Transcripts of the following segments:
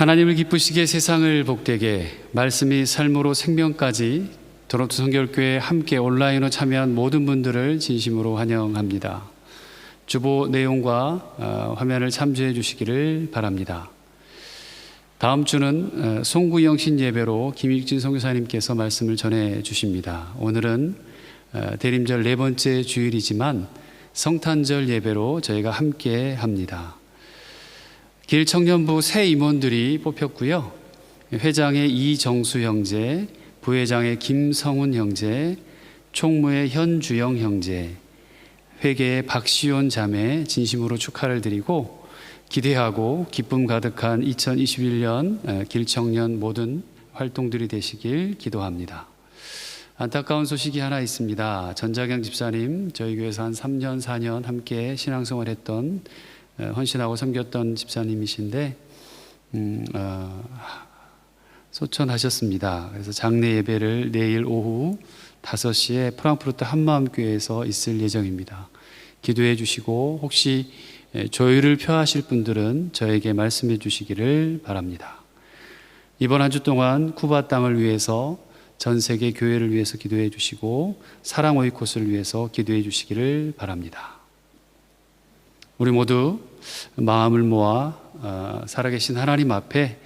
하나님을 기쁘시게 세상을 복되게 말씀이 삶으로 생명까지 도로트 성결교회 함께 온라인으로 참여한 모든 분들을 진심으로 환영합니다. 주보 내용과 화면을 참조해 주시기를 바랍니다. 다음 주는 송구영신 예배로 김익진 선교사님께서 말씀을 전해 주십니다. 오늘은 대림절 네 번째 주일이지만 성탄절 예배로 저희가 함께 합니다. 길청년부 새 임원들이 뽑혔고요. 회장의 이정수 형제, 부회장의 김성훈 형제, 총무의 현주영 형제, 회계의 박시온 자매 진심으로 축하를 드리고 기대하고 기쁨 가득한 2021년 길청년 모든 활동들이 되시길 기도합니다. 안타까운 소식이 하나 있습니다. 전자경 집사님, 저희 교회에서 한 3년, 4년 함께 신앙생활했던 헌신하고 섬겼던 집사님이신데 소천하셨습니다. 그래서 장례 예배를 내일 오후 5시에 프랑크푸르트 한마음교회에서 있을 예정입니다. 기도해 주시고 혹시 조율을 표하실 분들은 저에게 말씀해 주시기를 바랍니다. 이번 한 주 동안 쿠바 땅을 위해서 전 세계 교회를 위해서 기도해 주시고 사랑 오이코스를 위해서 기도해 주시기를 바랍니다. 우리 모두 마음을 모아 살아계신 하나님 앞에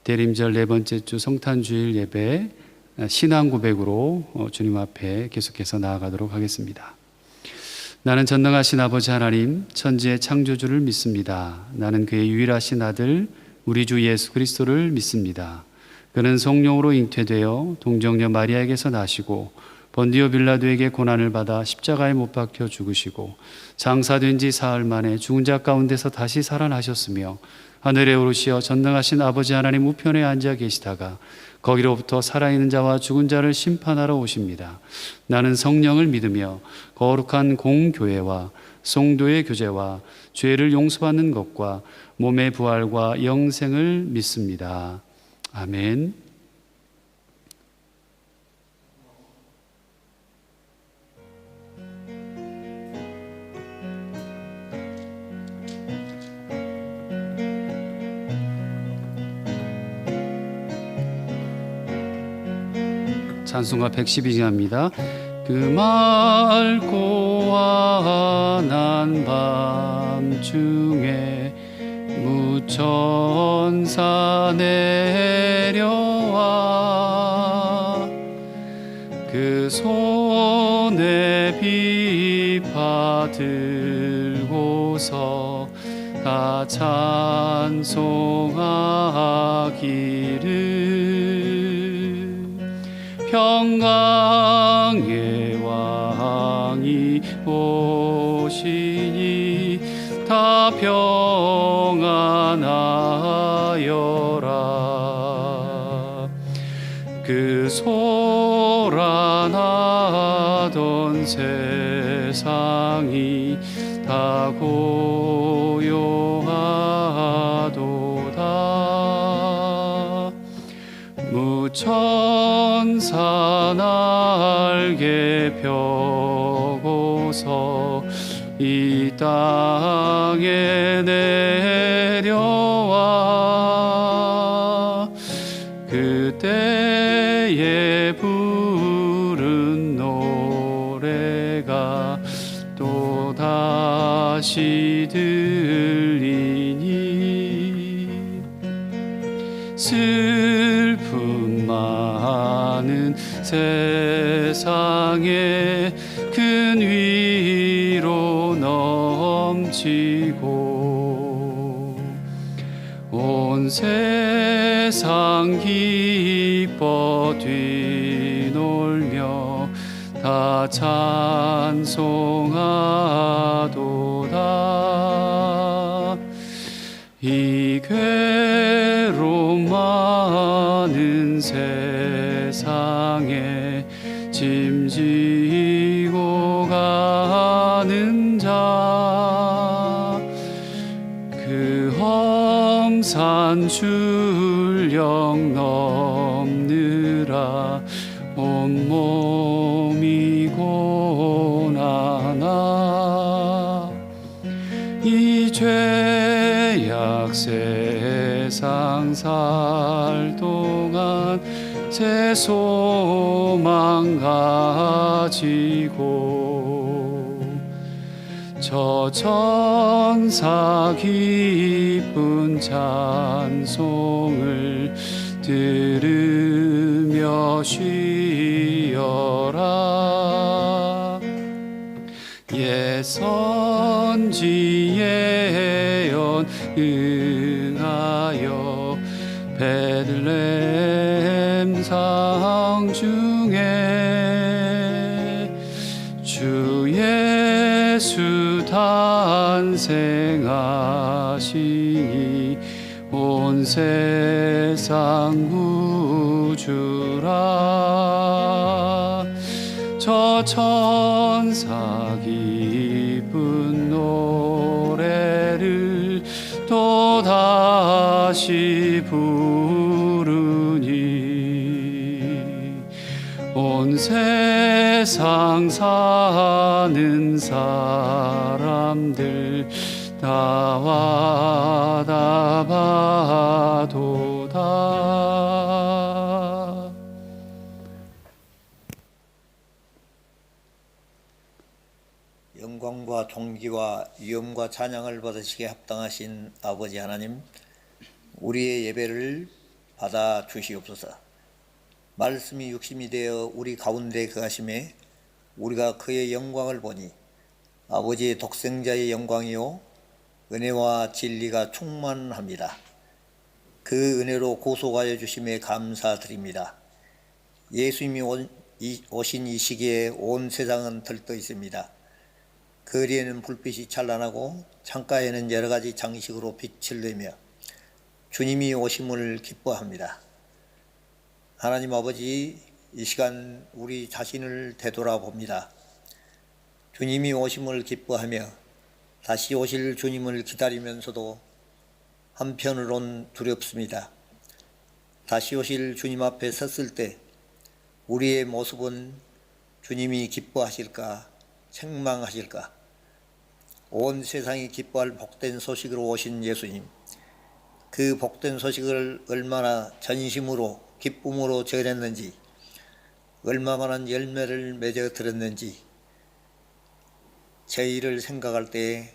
대림절 네 번째 주 성탄주일 예배 신앙 고백으로 주님 앞에 계속해서 나아가도록 하겠습니다. 나는 전능하신 아버지 하나님, 천지의 창조주를 믿습니다. 나는 그의 유일하신 아들 우리 주 예수 그리스도를 믿습니다. 그는 성령으로 잉태되어 동정녀 마리아에게서 나시고 본디오 빌라도에게 고난을 받아 십자가에 못 박혀 죽으시고 장사된 지 사흘 만에 죽은 자 가운데서 다시 살아나셨으며 하늘에 오르시어 전능하신 아버지 하나님 우편에 앉아 계시다가 거기로부터 살아있는 자와 죽은 자를 심판하러 오십니다. 나는 성령을 믿으며 거룩한 공교회와 성도의 교제와 죄를 용서받는 것과 몸의 부활과 영생을 믿습니다. 아멘. 찬송가 112장입니다. 그 맑고 환한 밤중에 무천사 내려와 그 손에 비파 들고서 다 찬송하기를 평강의 왕이 오시니 다 평안하여라. 그 소란하던 세상이 다 고요하도다. 무천사 날개 펴고서 이 땅에 내려와 그때에 부른 노래가 또다시 들리니 슬픔 많은 세상에 큰 위로 넘치고 온 세상 기뻐 뛰놀며 다 찬송하도다. 이 괴로움 많은 세상에 짐지고 가는 자 그 험산 출력 넘느라 온몸이 고난아 이 죄악 세상 세상 살 동안 새 소망 가지고 저 천사 기쁜 찬송을 들으며 쉬어라. 예선지에 연응하여 베들레헴 상중에 주 예수 탄생하시니 온 세상 구주라. 저 천사 기쁜 노래를 또다시 부르니 온 세상 사는 사람들 나와다 봐도다. 영광과 존귀와 위엄과 찬양을 받으시기에 합당하신 아버지 하나님, 우리의 예배를 받아 주시옵소서. 말씀이 육신이 되어 우리 가운데 거하심에 우리가 그의 영광을 보니 아버지의 독생자의 영광이요 은혜와 진리가 충만합니다. 그 은혜로 고소하여 주심에 감사드립니다. 예수님이 오신 이 시기에 온 세상은 들떠 있습니다. 거리에는 불빛이 찬란하고 창가에는 여러 가지 장식으로 빛을 내며 주님이 오심을 기뻐합니다. 하나님 아버지, 이 시간 우리 자신을 되돌아봅니다. 주님이 오심을 기뻐하며 다시 오실 주님을 기다리면서도 한편으론 두렵습니다. 다시 오실 주님 앞에 섰을 때 우리의 모습은 주님이 기뻐하실까, 책망하실까? 온 세상이 기뻐할 복된 소식으로 오신 예수님, 그 복된 소식을 얼마나 전심으로 기쁨으로 전했는지, 얼마만한 열매를 맺어 들었는지 저희를 생각할 때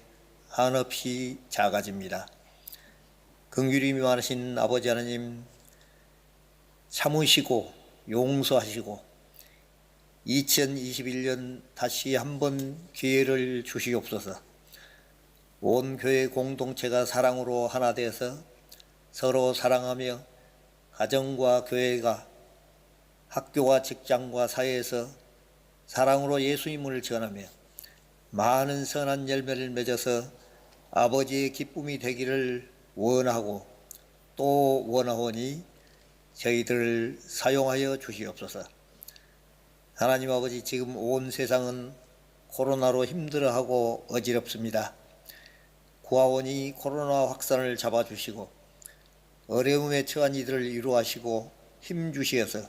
한없이 작아집니다. 긍휼이 많으신 아버지 하나님, 참으시고 용서하시고 2021년 다시 한번 기회를 주시옵소서. 온 교회 공동체가 사랑으로 하나 되어서 서로 사랑하며 가정과 교회가 학교와 직장과 사회에서 사랑으로 예수님을 전하며 많은 선한 열매를 맺어서 아버지의 기쁨이 되기를 원하고 또 원하오니 저희들을 사용하여 주시옵소서. 하나님 아버지, 지금 온 세상은 코로나로 힘들어하고 어지럽습니다. 구하오니 코로나 확산을 잡아주시고 어려움에 처한 이들을 위로하시고 힘주시어서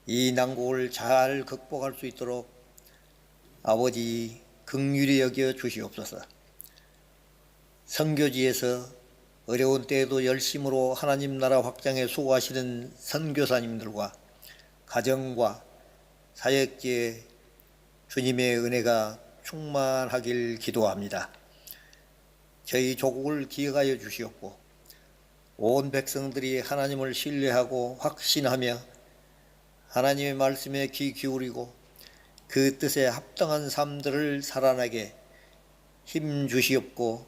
이 난국을 잘 극복할 수 있도록 아버지 긍휼히 여겨 주시옵소서. 선교지에서 어려운 때에도 열심으로 하나님 나라 확장에 수고하시는 선교사님들과 가정과 사역지에 주님의 은혜가 충만하길 기도합니다. 저희 조국을 기억하여 주시옵고 온 백성들이 하나님을 신뢰하고 확신하며 하나님의 말씀에 귀 기울이고 그 뜻에 합당한 삶들을 살아나게 힘 주시옵고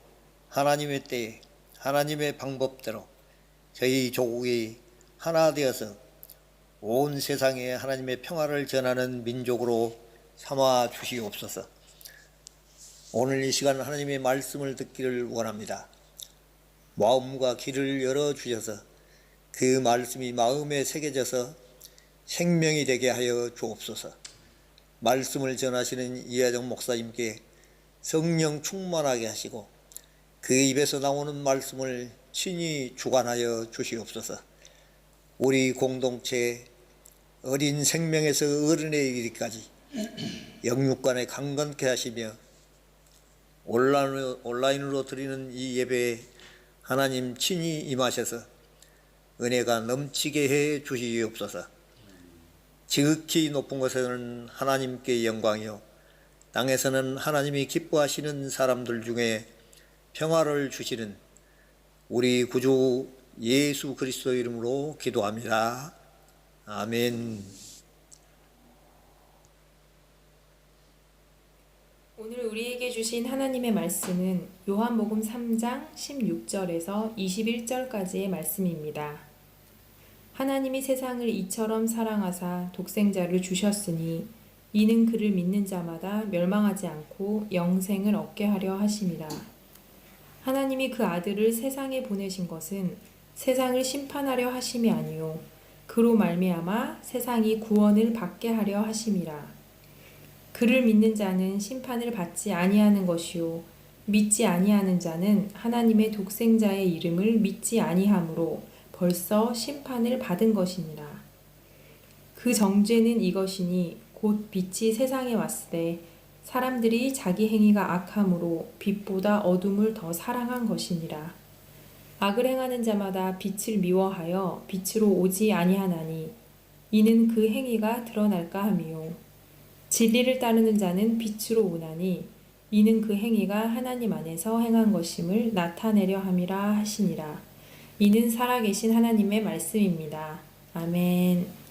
하나님의 때에 하나님의 방법대로 저희 조국이 하나 되어서 온 세상에 하나님의 평화를 전하는 민족으로 삼아 주시옵소서. 오늘 이 시간 하나님의 말씀을 듣기를 원합니다. 마음과 귀를 열어주셔서 그 말씀이 마음에 새겨져서 생명이 되게 하여 주옵소서. 말씀을 전하시는 이하정 목사님께 성령 충만하게 하시고 그 입에서 나오는 말씀을 친히 주관하여 주시옵소서. 우리 공동체 어린 생명에서 어른에 이르기까지 영육간에 강건케 하시며 온라인으로 드리는 이 예배에 하나님 친히 임하셔서 은혜가 넘치게 해 주시옵소서. 지극히 높은 곳에는 하나님께 영광이요 땅에서는 하나님이 기뻐하시는 사람들 중에 평화를 주시는 우리 구주 예수 그리스도 이름으로 기도합니다. 아멘. 오늘 우리에게 주신 하나님의 말씀은 요한복음 3장 16절에서 21절까지의 말씀입니다. 하나님이 세상을 이처럼 사랑하사 독생자를 주셨으니 이는 그를 믿는 자마다 멸망하지 않고 영생을 얻게 하려 하심이라. 하나님이 그 아들을 세상에 보내신 것은 세상을 심판하려 하심이 아니요 그로 말미암아 세상이 구원을 받게 하려 하심이라. 그를 믿는 자는 심판을 받지 아니하는 것이요 믿지 아니하는 자는 하나님의 독생자의 이름을 믿지 아니하므로 벌써 심판을 받은 것이니라. 그 정죄는 이것이니 곧 빛이 세상에 왔으되 사람들이 자기 행위가 악함으로 빛보다 어둠을 더 사랑한 것이니라. 악을 행하는 자마다 빛을 미워하여 빛으로 오지 아니하나니 이는 그 행위가 드러날까 함이요 진리를 따르는 자는 빛으로 오나니 이는 그 행위가 하나님 안에서 행한 것임을 나타내려 함이라 하시니라. 이는 살아계신 하나님의 말씀입니다. 아멘.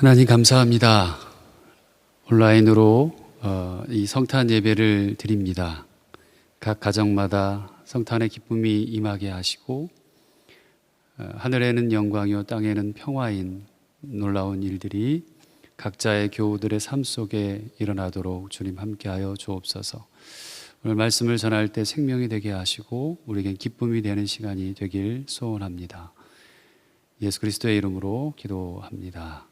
하나님 감사합니다. 온라인으로 이 성탄 예배를 드립니다. 각 가정마다 성탄의 기쁨이 임하게 하시고 하늘에는 영광이요 땅에는 평화인 놀라운 일들이 각자의 교우들의 삶 속에 일어나도록 주님 함께하여 주옵소서. 오늘 말씀을 전할 때 생명이 되게 하시고 우리에겐 기쁨이 되는 시간이 되길 소원합니다. 예수 그리스도의 이름으로 기도합니다.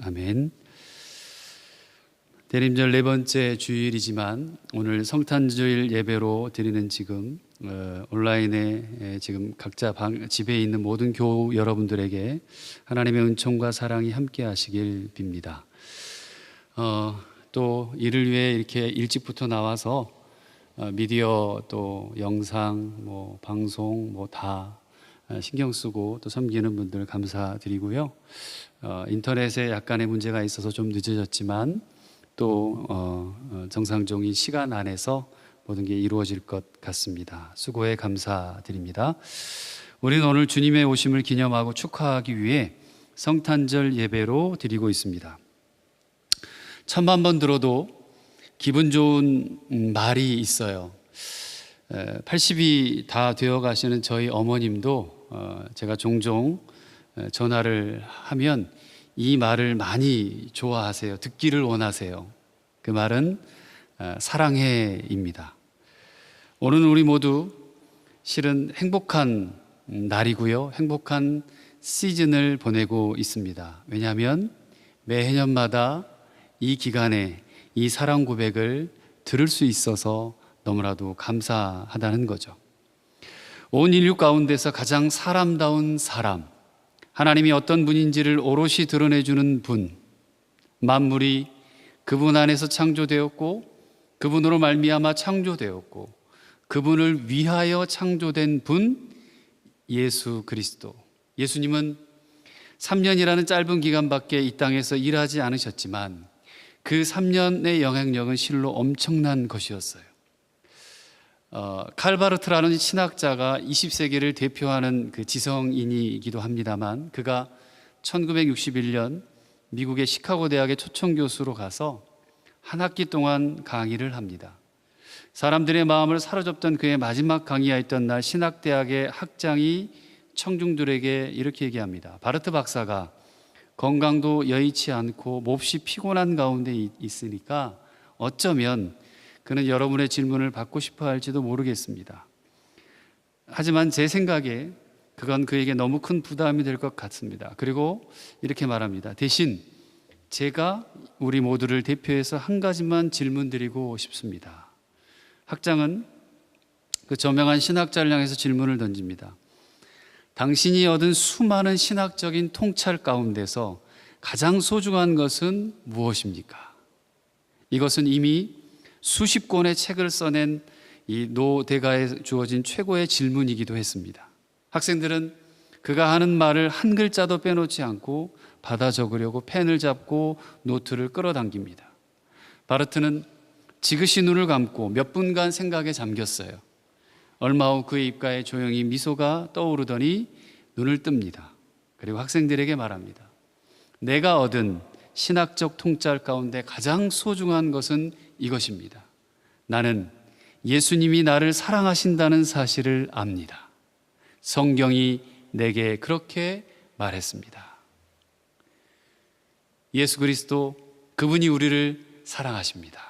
아멘. 대림절 네 번째 주일이지만 오늘 성탄주일 예배로 드리는 지금 온라인에 지금 각자 집에 있는 모든 교우 여러분들에게 하나님의 은총과 사랑이 함께 하시길 빕니다. 또 이를 위해 이렇게 일찍부터 나와서 미디어 또 영상 방송 다 신경 쓰고 또 섬기는 분들 감사드리고요. 인터넷에 약간의 문제가 있어서 좀 늦어졌지만 또 정상적인 시간 안에서 모든 게 이루어질 것 같습니다. 수고에 감사드립니다. 우리는 오늘 주님의 오심을 기념하고 축하하기 위해 성탄절 예배로 드리고 있습니다. 천만 번 들어도 기분 좋은 말이 있어요. 80이 다 되어 가시는 저희 어머님도 제가 종종 전화를 하면 이 말을 많이 좋아하세요. 듣기를 원하세요. 그 말은 사랑해입니다. 오늘 우리 모두 실은 행복한 날이고요. 행복한 시즌을 보내고 있습니다. 왜냐하면 매해년마다 이 기간에 이 사랑 고백을 들을 수 있어서 너무나도 감사하다는 거죠. 온 인류 가운데서 가장 사람다운 사람, 하나님이 어떤 분인지를 오롯이 드러내주는 분, 만물이 그분 안에서 창조되었고 그분으로 말미암아 창조되었고 그분을 위하여 창조된 분, 예수 그리스도. 예수님은 3년이라는 짧은 기간밖에 이 땅에서 일하지 않으셨지만 그 3년의 영향력은 실로 엄청난 것이었어요. 칼바르트라는 신학자가 20세기를 대표하는 그 지성인이기도 합니다만 그가 1961년 미국의 시카고 대학의 초청 교수로 가서 한 학기 동안 강의를 합니다. 사람들의 마음을 사로잡던 그의 마지막 강의였던 날 신학대학의 학장이 청중들에게 이렇게 얘기합니다. 바르트 박사가 건강도 여의치 않고 몹시 피곤한 가운데 있으니까 어쩌면 그는 여러분의 질문을 받고 싶어 할지도 모르겠습니다. 하지만 제 생각에 그건 그에게 너무 큰 부담이 될 것 같습니다. 그리고 이렇게 말합니다. 대신 제가 우리 모두를 대표해서 한 가지만 질문드리고 싶습니다. 학장은 그 저명한 신학자를 향해서 질문을 던집니다. 당신이 얻은 수많은 신학적인 통찰 가운데서 가장 소중한 것은 무엇입니까? 이것은 이미 수십 권의 책을 써낸 이 노 대가에 주어진 최고의 질문이기도 했습니다. 학생들은 그가 하는 말을 한 글자도 빼놓지 않고 받아 적으려고 펜을 잡고 노트를 끌어당깁니다. 바르트는 지그시 눈을 감고 몇 분간 생각에 잠겼어요. 얼마 후 그의 입가에 조용히 미소가 떠오르더니 눈을 뜹니다. 그리고 학생들에게 말합니다. 내가 얻은 신학적 통찰 가운데 가장 소중한 것은 이것입니다. 나는 예수님이 나를 사랑하신다는 사실을 압니다. 성경이 내게 그렇게 말했습니다. 예수 그리스도, 그분이 우리를 사랑하십니다.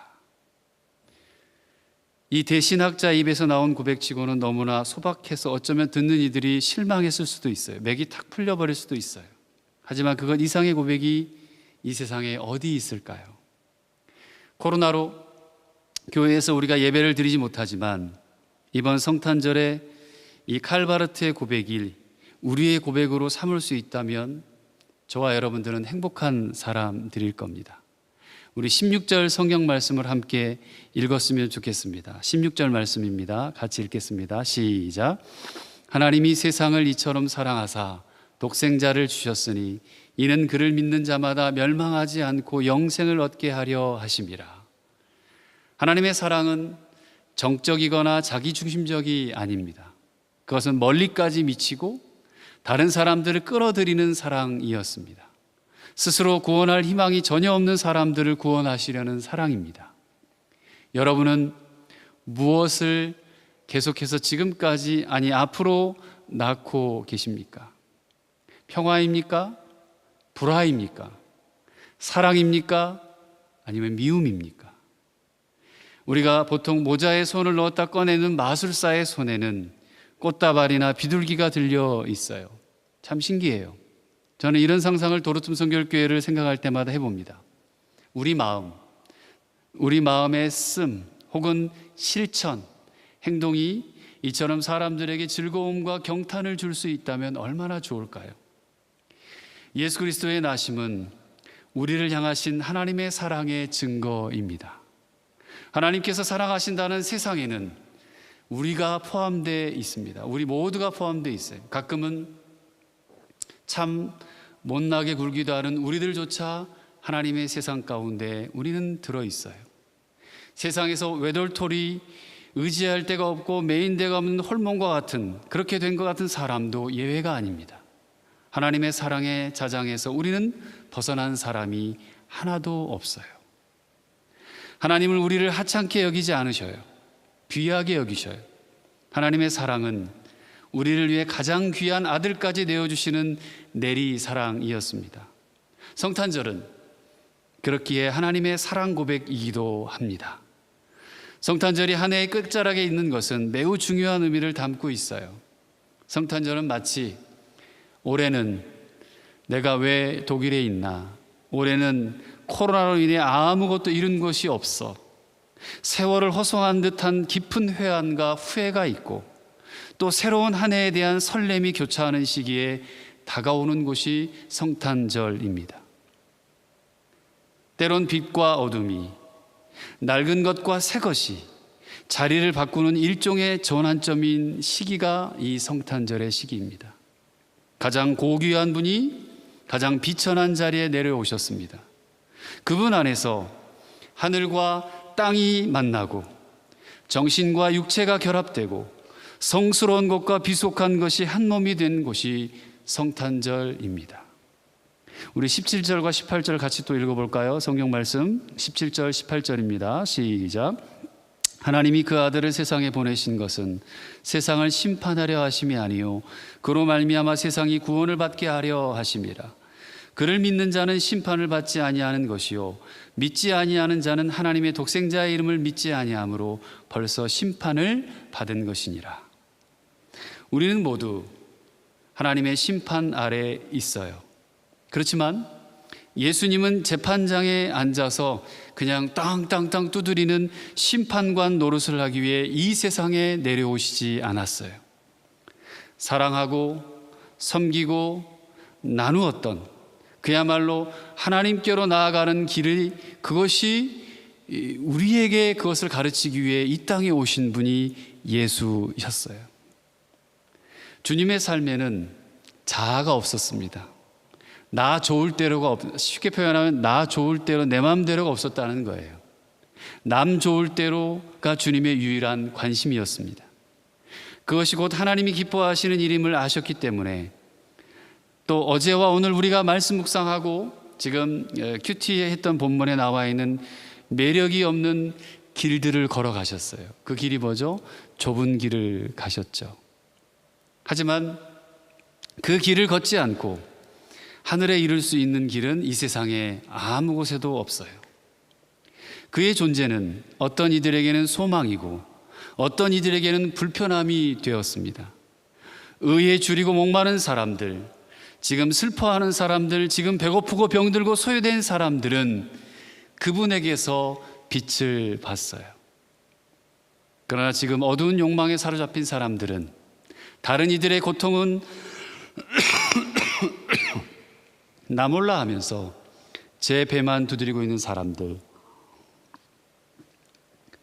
이 대신학자 입에서 나온 고백치고는 너무나 소박해서 어쩌면 듣는 이들이 실망했을 수도 있어요. 맥이 탁 풀려버릴 수도 있어요. 하지만 그것 이상의 고백이 이 세상에 어디 있을까요? 코로나로 교회에서 우리가 예배를 드리지 못하지만 이번 성탄절에 이 칼바르트의 고백이 우리의 고백으로 삼을 수 있다면 저와 여러분들은 행복한 사람들일 겁니다. 우리 16절 성경 말씀을 함께 읽었으면 좋겠습니다. 16절 말씀입니다. 같이 읽겠습니다. 시작. 하나님이 세상을 이처럼 사랑하사 독생자를 주셨으니 이는 그를 믿는 자마다 멸망하지 않고 영생을 얻게 하려 하심이라. 하나님의 사랑은 정적이거나 자기중심적이 아닙니다. 그것은 멀리까지 미치고 다른 사람들을 끌어들이는 사랑이었습니다. 스스로 구원할 희망이 전혀 없는 사람들을 구원하시려는 사랑입니다. 여러분은 무엇을 계속해서 지금까지, 아니 앞으로 낳고 계십니까? 평화입니까? 불화입니까? 사랑입니까? 아니면 미움입니까? 우리가 보통 모자에 손을 넣었다 꺼내는 마술사의 손에는 꽃다발이나 비둘기가 들려 있어요. 참 신기해요. 저는 이런 상상을 도르툼 성결교회를 생각할 때마다 해봅니다. 우리 마음의 씀 혹은 실천, 행동이 이처럼 사람들에게 즐거움과 경탄을 줄 수 있다면 얼마나 좋을까요? 예수 그리스도의 나심은 우리를 향하신 하나님의 사랑의 증거입니다. 하나님께서 사랑하신다는 세상에는 우리가 포함되어 있습니다. 우리 모두가 포함되어 있어요. 가끔은 참 못나게 굴기도 하는 우리들조차 하나님의 세상 가운데 우리는 들어있어요. 세상에서 외돌토리 의지할 데가 없고 메인 데가 없는 홀몸과 같은, 그렇게 된 것 같은 사람도 예외가 아닙니다. 하나님의 사랑의 자장에서 우리는 벗어난 사람이 하나도 없어요. 하나님은 우리를 하찮게 여기지 않으셔요. 귀하게 여기셔요. 하나님의 사랑은 우리를 위해 가장 귀한 아들까지 내어주시는 내리 사랑이었습니다. 성탄절은 그렇기에 하나님의 사랑 고백이기도 합니다. 성탄절이 한 해의 끝자락에 있는 것은 매우 중요한 의미를 담고 있어요. 성탄절은 마치 올해는 내가 왜 독일에 있나, 올해는 코로나로 인해 아무것도 잃은 것이 없어, 세월을 허송한 듯한 깊은 회한과 후회가 있고, 또 새로운 한 해에 대한 설렘이 교차하는 시기에 다가오는 곳이 성탄절입니다. 때론 빛과 어둠이, 낡은 것과 새 것이 자리를 바꾸는 일종의 전환점인 시기가 이 성탄절의 시기입니다. 가장 고귀한 분이 가장 비천한 자리에 내려오셨습니다. 그분 안에서 하늘과 땅이 만나고 정신과 육체가 결합되고 성스러운 것과 비속한 것이 한 몸이 된 곳이 성탄절입니다. 우리 17절과 18절 같이 또 읽어볼까요? 성경 말씀 17절 18절입니다. 시작. 하나님이 그 아들을 세상에 보내신 것은 세상을 심판하려 하심이 아니요 그로 말미암아 세상이 구원을 받게 하려 하심이라. 그를 믿는 자는 심판을 받지 아니하는 것이요 믿지 아니하는 자는 하나님의 독생자의 이름을 믿지 아니하므로 벌써 심판을 받은 것이니라. 우리는 모두 하나님의 심판 아래 있어요. 그렇지만 예수님은 재판장에 앉아서 그냥 땅땅땅 두드리는 심판관 노릇을 하기 위해 이 세상에 내려오시지 않았어요. 사랑하고 섬기고 나누었던, 그야말로 하나님께로 나아가는 길이, 그것이 우리에게 그것을 가르치기 위해 이 땅에 오신 분이 예수셨어요. 주님의 삶에는 자아가 없었습니다. 나 좋을 대로가 쉽게 표현하면 나 좋을 대로, 내 마음대로가 없었다는 거예요. 남 좋을 대로가 주님의 유일한 관심이었습니다. 그것이 곧 하나님이 기뻐하시는 일임을 아셨기 때문에 또 어제와 오늘 우리가 말씀 묵상하고 지금 큐티에 했던 본문에 나와 있는 매력이 없는 길들을 걸어가셨어요. 그 길이 뭐죠? 좁은 길을 가셨죠. 하지만 그 길을 걷지 않고 하늘에 이룰 수 있는 길은 이 세상에 아무 곳에도 없어요. 그의 존재는 어떤 이들에게는 소망이고 어떤 이들에게는 불편함이 되었습니다. 의에 줄이고 목마른 사람들, 지금 슬퍼하는 사람들, 지금 배고프고 병들고 소외된 사람들은 그분에게서 빛을 봤어요. 그러나 지금 어두운 욕망에 사로잡힌 사람들은, 다른 이들의 고통은 나 몰라 하면서 제 배만 두드리고 있는 사람들,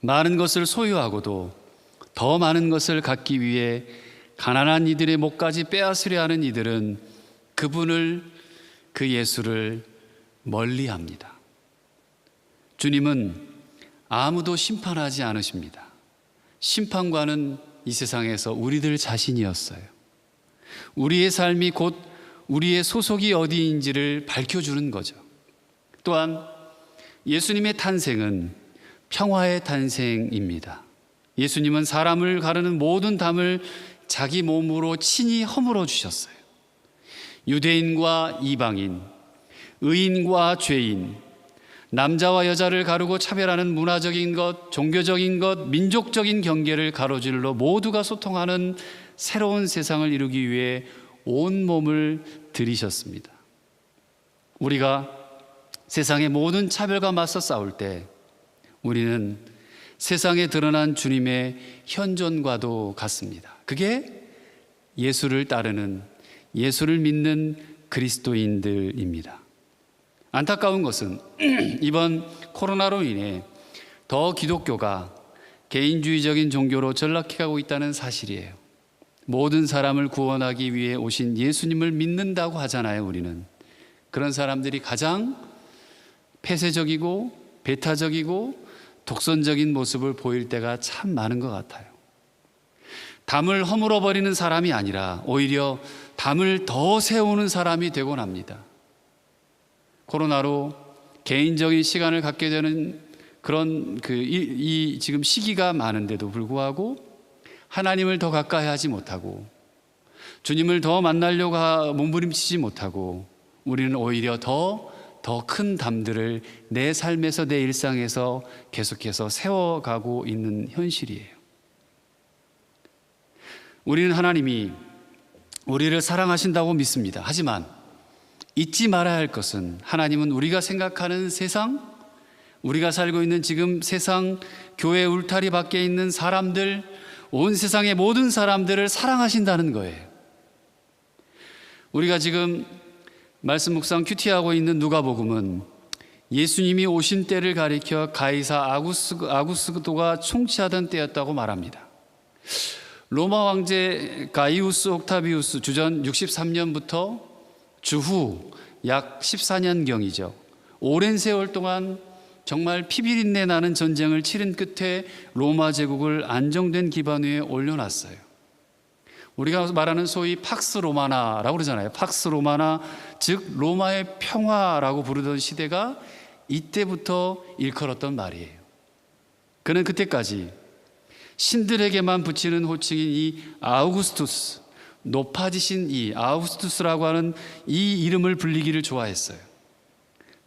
많은 것을 소유하고도 더 많은 것을 갖기 위해 가난한 이들의 목까지 빼앗으려 하는 이들은 그분을, 그 예수를 멀리합니다. 주님은 아무도 심판하지 않으십니다. 심판관은 이 세상에서 우리들 자신이었어요. 우리의 삶이 곧 우리의 소속이 어디인지를 밝혀주는 거죠. 또한 예수님의 탄생은 평화의 탄생입니다. 예수님은 사람을 가르는 모든 담을 자기 몸으로 친히 허물어 주셨어요. 유대인과 이방인, 의인과 죄인, 남자와 여자를 가르고 차별하는 문화적인 것, 종교적인 것, 민족적인 경계를 가로질러 모두가 소통하는 새로운 세상을 이루기 위해 온 몸을 들이셨습니다. 우리가 세상의 모든 차별과 맞서 싸울 때 우리는 세상에 드러난 주님의 현존과도 같습니다. 그게 예수를 따르는, 예수를 믿는 그리스도인들입니다. 안타까운 것은 이번 코로나로 인해 더 기독교가 개인주의적인 종교로 전락해가고 있다는 사실이에요. 모든 사람을 구원하기 위해 오신 예수님을 믿는다고 하잖아요, 우리는. 그런 사람들이 가장 폐쇄적이고 배타적이고 독선적인 모습을 보일 때가 참 많은 것 같아요. 담을 허물어버리는 사람이 아니라 오히려 담을 더 세우는 사람이 되곤 합니다. 코로나로 개인적인 시간을 갖게 되는 그런 이 지금 시기가 많은데도 불구하고 하나님을 더 가까이 하지 못하고 주님을 더 만나려고 몸부림치지 못하고 우리는 오히려 더 큰 담들을 내 삶에서, 내 일상에서 계속해서 세워가고 있는 현실이에요. 우리는 하나님이 우리를 사랑하신다고 믿습니다. 하지만 잊지 말아야 할 것은 하나님은 우리가 생각하는 세상, 우리가 살고 있는 지금 세상, 교회 울타리 밖에 있는 사람들, 온 세상의 모든 사람들을 사랑하신다는 거예요. 우리가 지금 말씀 묵상 큐티하고 있는 누가복음은 예수님이 오신 때를 가리켜 가이사 아구스도가 총치하던 때였다고 말합니다. 로마 황제 가이우스 옥타비우스 주전 63년부터 주후 약 14년경이죠. 오랜 세월 동안 정말 피비린내 나는 전쟁을 치른 끝에 로마 제국을 안정된 기반 위에 올려놨어요. 우리가 말하는 소위 팍스 로마나라고 그러잖아요. 팍스 로마나, 즉 로마의 평화라고 부르던 시대가 이때부터 일컬었던 말이에요. 그는 그때까지 신들에게만 붙이는 호칭인 이 아우구스투스, 높아지신 이 아우구스투스라고 하는 이 이름을 불리기를 좋아했어요.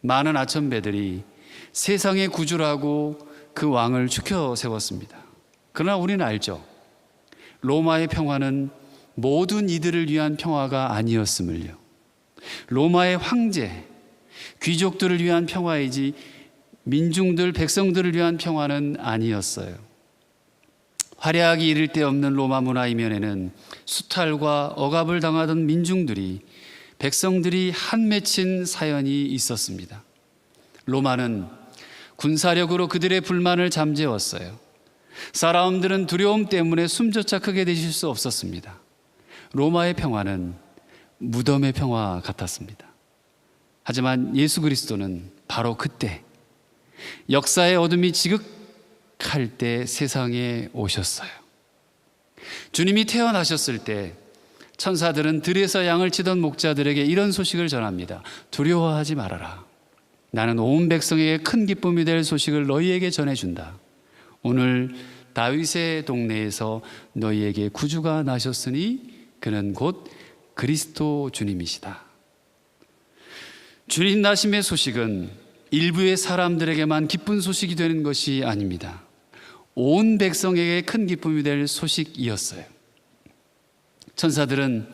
많은 아첨배들이 세상의 구주라고 그 왕을 추켜 세웠습니다. 그러나 우리는 알죠. 로마의 평화는 모든 이들을 위한 평화가 아니었음을요. 로마의 황제, 귀족들을 위한 평화이지 민중들, 백성들을 위한 평화는 아니었어요. 활약이 이를 데 없는 로마 문화 이면에는 수탈과 억압을 당하던 민중들이, 백성들이 한 맺힌 사연이 있었습니다. 로마는 군사력으로 그들의 불만을 잠재웠어요. 사람들은 두려움 때문에 숨조차 크게 내쉴 수 없었습니다. 로마의 평화는 무덤의 평화 같았습니다. 하지만 예수 그리스도는 바로 그때 역사의 어둠이 지극할 때 세상에 오셨어요. 주님이 태어나셨을 때 천사들은 들에서 양을 치던 목자들에게 이런 소식을 전합니다. 두려워하지 말아라. 나는 온 백성에게 큰 기쁨이 될 소식을 너희에게 전해준다. 오늘 다윗의 동네에서 너희에게 구주가 나셨으니 그는 곧 그리스도 주님이시다. 주님 나심의 소식은 일부의 사람들에게만 기쁜 소식이 되는 것이 아닙니다. 온 백성에게 큰 기쁨이 될 소식이었어요. 천사들은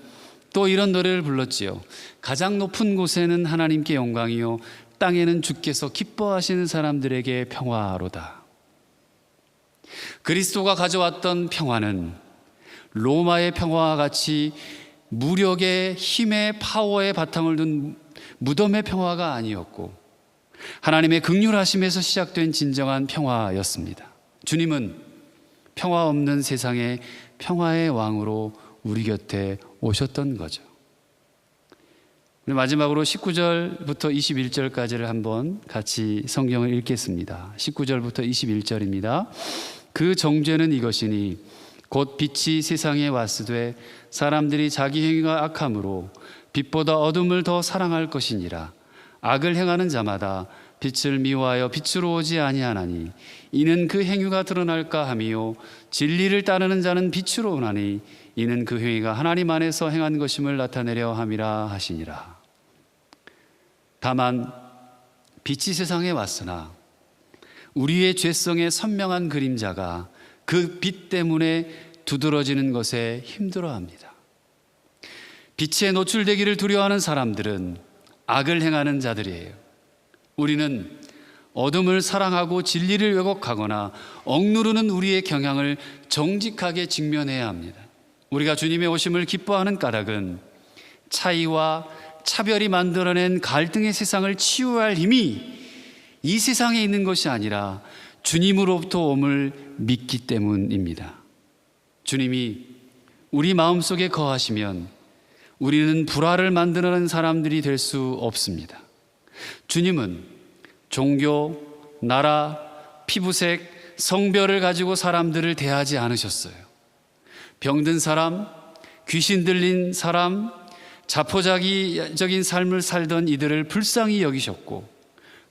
또 이런 노래를 불렀지요. 가장 높은 곳에는 하나님께 영광이요 땅에는 주께서 기뻐하시는 사람들에게 평화로다. 그리스도가 가져왔던 평화는 로마의 평화와 같이 무력의 힘의 파워의 바탕을 둔 무덤의 평화가 아니었고 하나님의 긍휼하심에서 시작된 진정한 평화였습니다. 주님은 평화 없는 세상에 평화의 왕으로 우리 곁에 오셨던 거죠. 마지막으로 19절부터 21절까지를 한번 같이 성경을 읽겠습니다. 19절부터 21절입니다. 그 정죄는 이것이니 곧 빛이 세상에 왔으되 사람들이 자기 행위가 악함으로 빛보다 어둠을 더 사랑할 것이니라. 악을 행하는 자마다 빛을 미워하여 빛으로 오지 아니하나니 이는 그 행위가 드러날까 함이요 진리를 따르는 자는 빛으로 오나니 이는 그 행위가 하나님 안에서 행한 것임을 나타내려 함이라 하시니라. 다만 빛이 세상에 왔으나 우리의 죄성의 선명한 그림자가 그 빛 때문에 두드러지는 것에 힘들어합니다. 빛에 노출되기를 두려워하는 사람들은 악을 행하는 자들이에요. 우리는 어둠을 사랑하고 진리를 왜곡하거나 억누르는 우리의 경향을 정직하게 직면해야 합니다. 우리가 주님의 오심을 기뻐하는 까닭은 차이와 차별이 만들어낸 갈등의 세상을 치유할 힘이 이 세상에 있는 것이 아니라 주님으로부터 옴을 믿기 때문입니다. 주님이 우리 마음속에 거하시면 우리는 불화를 만드는 사람들이 될 수 없습니다. 주님은 종교, 나라, 피부색, 성별을 가지고 사람들을 대하지 않으셨어요. 병든 사람, 귀신 들린 사람, 자포자기적인 삶을 살던 이들을 불쌍히 여기셨고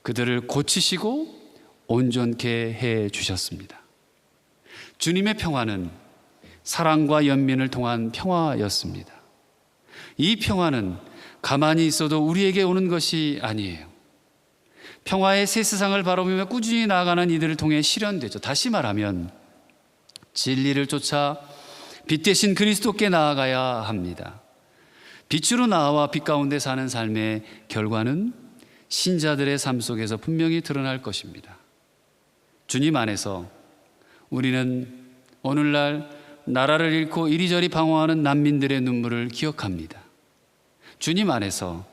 그들을 고치시고 온전케 해 주셨습니다. 주님의 평화는 사랑과 연민을 통한 평화였습니다. 이 평화는 가만히 있어도 우리에게 오는 것이 아니에요. 평화의 새 세상을 바라보며 꾸준히 나아가는 이들을 통해 실현되죠. 다시 말하면 진리를 쫓아 빛 대신 그리스도께 나아가야 합니다. 빛으로 나와 빛 가운데 사는 삶의 결과는 신자들의 삶 속에서 분명히 드러날 것입니다. 주님 안에서 우리는 오늘날 나라를 잃고 이리저리 방황하는 난민들의 눈물을 기억합니다. 주님 안에서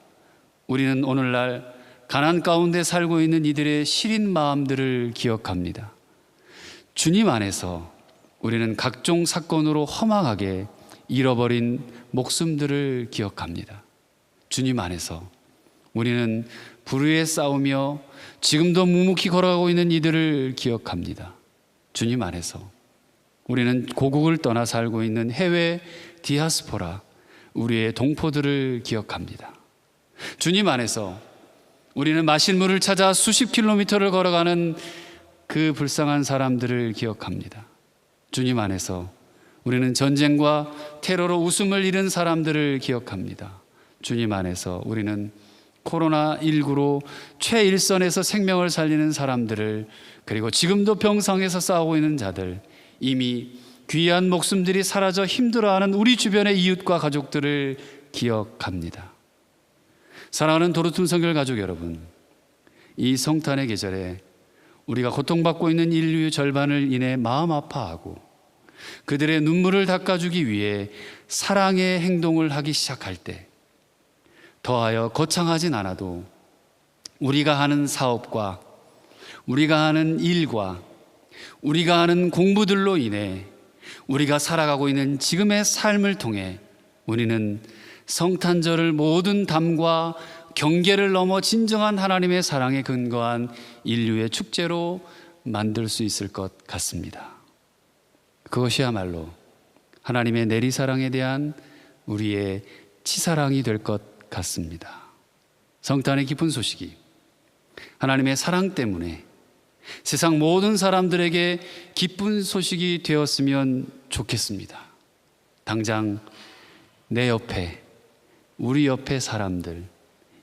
우리는 오늘날 가난 가운데 살고 있는 이들의 시린 마음들을 기억합니다. 주님 안에서 우리는 각종 사건으로 허망하게 잃어버린 목숨들을 기억합니다. 주님 안에서 우리는 불의에 싸우며 지금도 묵묵히 걸어가고 있는 이들을 기억합니다. 주님 안에서 우리는 고국을 떠나 살고 있는 해외 디아스포라 우리의 동포들을 기억합니다. 주님 안에서 우리는 마실 물을 찾아 수십 킬로미터를 걸어가는 그 불쌍한 사람들을 기억합니다. 주님 안에서 우리는 전쟁과 테러로 웃음을 잃은 사람들을 기억합니다. 주님 안에서 우리는 코로나19로 최일선에서 생명을 살리는 사람들을, 그리고 지금도 병상에서 싸우고 있는 자들, 이미 귀한 목숨들이 사라져 힘들어하는 우리 주변의 이웃과 가족들을 기억합니다. 사랑하는 도르툼 성결 가족 여러분, 이 성탄의 계절에 우리가 고통받고 있는 인류의 절반을 인해 마음 아파하고 그들의 눈물을 닦아주기 위해 사랑의 행동을 하기 시작할 때 더하여 거창하진 않아도 우리가 하는 사업과 우리가 하는 일과 우리가 하는 공부들로 인해 우리가 살아가고 있는 지금의 삶을 통해 우리는 성탄절을 모든 담과 경계를 넘어 진정한 하나님의 사랑에 근거한 인류의 축제로 만들 수 있을 것 같습니다. 그것이야말로 하나님의 내리사랑에 대한 우리의 치사랑이 될 것 같습니다. 성탄의 기쁜 소식이 하나님의 사랑 때문에 세상 모든 사람들에게 기쁜 소식이 되었으면 좋겠습니다. 당장 내 옆에, 우리 옆에 사람들,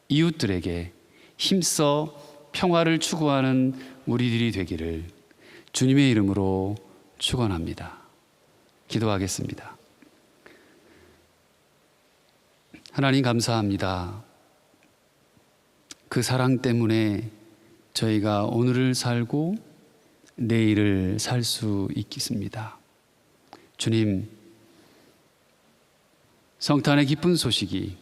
이웃들에게 힘써 평화를 추구하는 우리들이 되기를 주님의 이름으로 축원합니다. 기도하겠습니다. 하나님 감사합니다. 그 사랑 때문에 저희가 오늘을 살고 내일을 살 수 있겠습니다. 주님, 성탄의 기쁜 소식이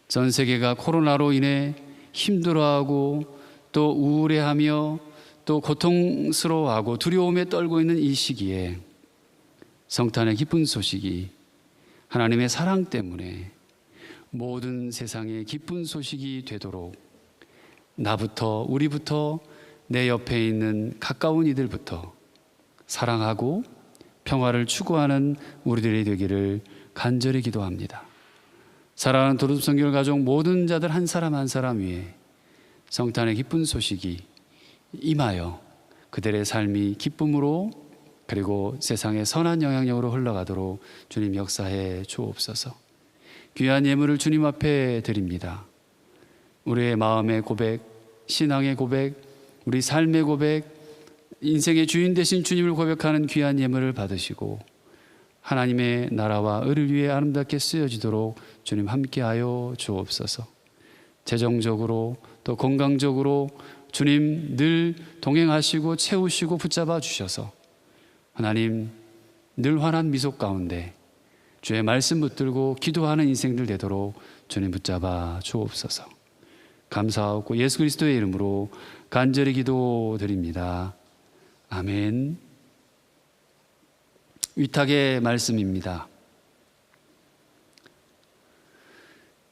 전 세계가 코로나로 인해 힘들어하고 또 우울해하며 또 고통스러워하고 두려움에 떨고 있는 이 시기에 성탄의 기쁜 소식이 하나님의 사랑 때문에 모든 세상에 기쁜 소식이 되도록 나부터, 우리부터, 내 옆에 있는 가까운 이들부터 사랑하고 평화를 추구하는 우리들이 되기를 간절히 기도합니다. 사랑하는 도둑성결 가족 모든 자들 한 사람 한 사람 위에 성탄의 기쁜 소식이 임하여 그들의 삶이 기쁨으로 그리고 세상의 선한 영향력으로 흘러가도록 주님 역사해 주옵소서. 귀한 예물을 주님 앞에 드립니다. 우리의 마음의 고백, 신앙의 고백, 우리 삶의 고백, 인생의 주인 되신 주님을 고백하는 귀한 예물을 받으시고 하나님의 나라와 의를 위해 아름답게 쓰여지도록 주님 함께하여 주옵소서. 재정적으로 또 건강적으로 주님 늘 동행하시고 채우시고 붙잡아 주셔서 하나님 늘 환한 미소 가운데 주의 말씀 붙들고 기도하는 인생들 되도록 주님 붙잡아 주옵소서. 감사하고 예수 그리스도의 이름으로 간절히 기도드립니다. 아멘. 위탁의 말씀입니다.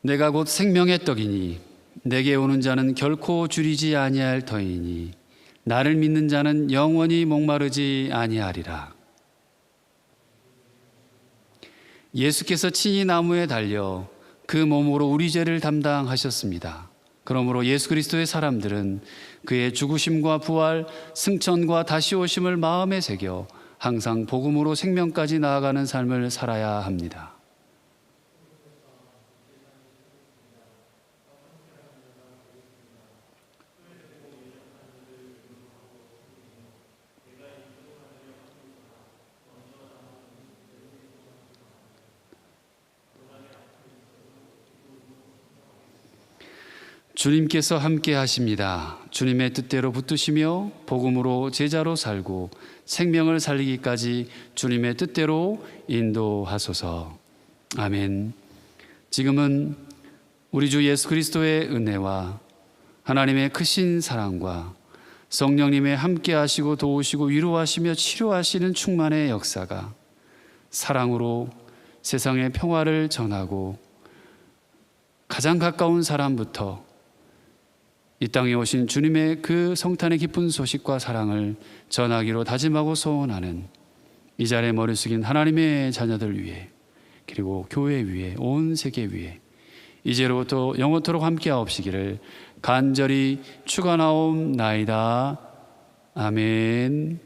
내가 곧 생명의 떡이니 내게 오는 자는 결코 줄이지 아니할 터이니 나를 믿는 자는 영원히 목마르지 아니하리라. 예수께서 친히 나무에 달려 그 몸으로 우리 죄를 담당하셨습니다. 그러므로 예수 그리스도의 사람들은 그의 죽으심과 부활, 승천과 다시 오심을 마음에 새겨 항상 복음으로 생명까지 나아가는 삶을 살아야 합니다. 주님께서 함께 하십니다. 주님의 뜻대로 붙드시며 복음으로 제자로 살고 생명을 살리기까지 주님의 뜻대로 인도하소서. 아멘. 지금은 우리 주 예수 그리스도의 은혜와 하나님의 크신 사랑과 성령님의 함께 하시고 도우시고 위로하시며 치료하시는 충만의 역사가 사랑으로 세상의 평화를 전하고 가장 가까운 사람부터 이 땅에 오신 주님의 그 성탄의 기쁜 소식과 사랑을 전하기로 다짐하고 소원하는 이 자리에 머리 숙인 하나님의 자녀들 위해 그리고 교회 위에 온 세계 위에 이제로부터 영원토록 함께하옵시기를 간절히 축원하옵나이다. 아멘.